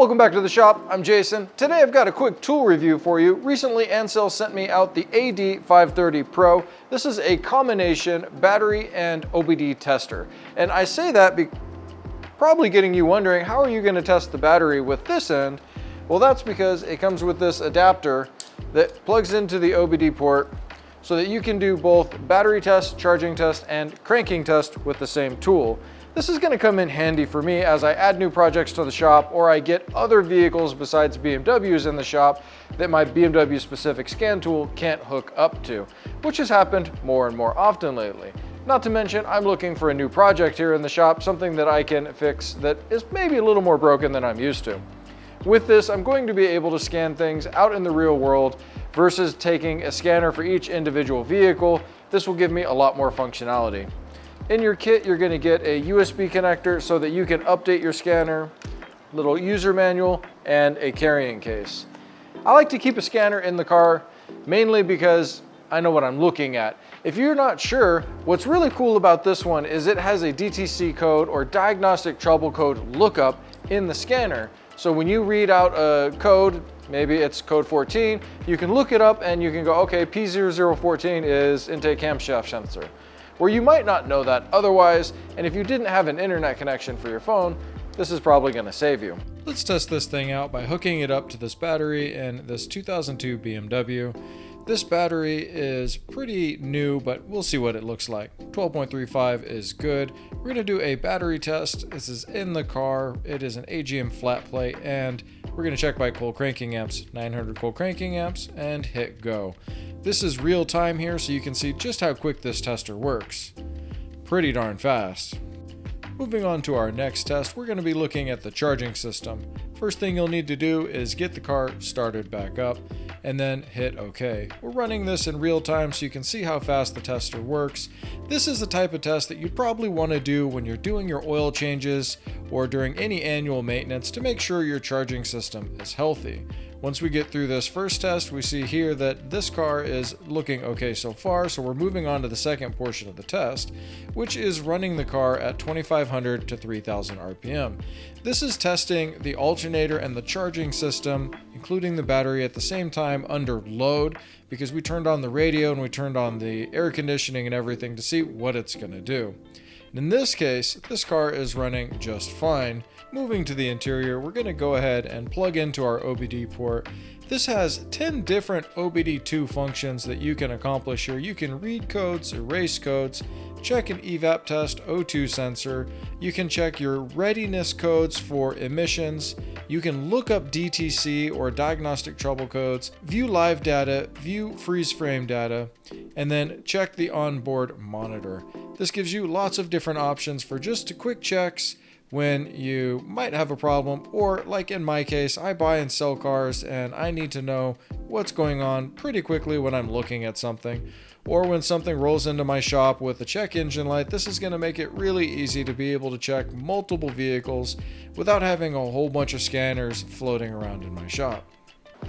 Welcome back to the shop. I'm Jason. Today I've got a quick tool review for you. Recently Ancel sent me out the AD530 Pro. This is a combination battery and OBD tester. And I say that probably getting you wondering, how are you going to test the battery with this end? Well, that's because it comes with this adapter that plugs into the OBD port so that you can do both battery test, charging test, and cranking test with the same tool. This is going to come in handy for me as I add new projects to the shop or I get other vehicles besides BMWs in the shop that my BMW specific scan tool can't hook up to, which has happened more and more often lately. Not to mention, I'm looking for a new project here in the shop, something that I can fix that is maybe a little more broken than I'm used to. With this, I'm going to be able to scan things out in the real world versus taking a scanner for each individual vehicle. This will give me a lot more functionality. In your kit, you're going to get a USB connector so that you can update your scanner, little user manual, and a carrying case. I like to keep a scanner in the car mainly because I know what I'm looking at. If you're not sure, what's really cool about this one is it has a DTC code or diagnostic trouble code lookup in the scanner. So when you read out a code, maybe it's code 14, you can look it up and you can go, okay, P0014 is intake camshaft sensor. Where you might not know that otherwise, and if you didn't have an internet connection for your phone, this is probably going to save you. Let's test this thing out by hooking it up to this battery in this 2002 BMW. This battery is pretty new, but we'll see what it looks like. 12.35 is good. We're going to do a battery test. This is in the car. It is an AGM flat plate, and we're going to check by cold cranking amps, 900 cold cranking amps, and hit go. This is real time here, so you can see just how quick this tester works. Pretty darn fast. Moving on to our next test, we're going to be looking at the charging system. First thing you'll need to do is get the car started back up and then hit OK. We're running this in real time so you can see how fast the tester works. This is the type of test that you'd probably want to do when you're doing your oil changes or during any annual maintenance to make sure your charging system is healthy. Once we get through this first test, we see here that this car is looking okay so far, so we're moving on to the second portion of the test, which is running the car at 2500 to 3000 RPM. This is testing the alternator and the charging system, including the battery at the same time under load, because we turned on the radio and we turned on the air conditioning and everything to see what it's going to do. In this case, this car is running just fine. Moving to the interior, we're going to go ahead and plug into our OBD port. This has 10 different OBD2 functions that you can accomplish here. You can read codes, erase codes, check an evap test O2 sensor. You can check your readiness codes for emissions. You can look up DTC or diagnostic trouble codes, view live data, view freeze frame data, and then check the onboard monitor. This gives you lots of different options for just quick checks when you might have a problem, or like in my case, I buy and sell cars and I need to know what's going on pretty quickly when I'm looking at something, or when something rolls into my shop with a check engine light. This is going to make it really easy to be able to check multiple vehicles without having a whole bunch of scanners floating around in my shop.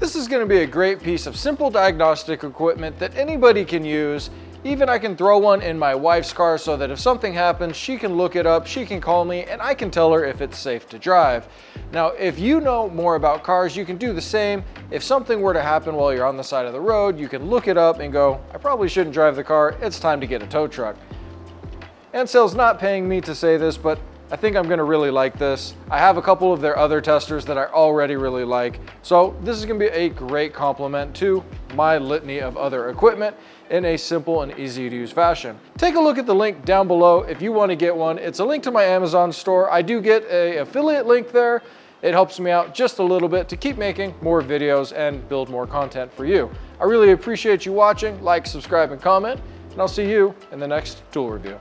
This is going to be a great piece of simple diagnostic equipment that anybody can use. Even I can throw one in my wife's car so that if something happens, she can look it up, she can call me, and I can tell her if it's safe to drive. Now, if you know more about cars, you can do the same. If something were to happen while you're on the side of the road, you can look it up and go, I probably shouldn't drive the car, it's time to get a tow truck. Ancel's not paying me to say this, but I think I'm going to really like this. I have a couple of their other testers that I already really like, so this is going to be a great complement to my litany of other equipment in a simple and easy to use fashion. Take a look at the link down below if you want to get one. It's a link to my Amazon store. I do get an affiliate link there. It helps me out just a little bit to keep making more videos and build more content for you. I really appreciate you watching. Like, subscribe, and comment, and I'll see you in the next tool review.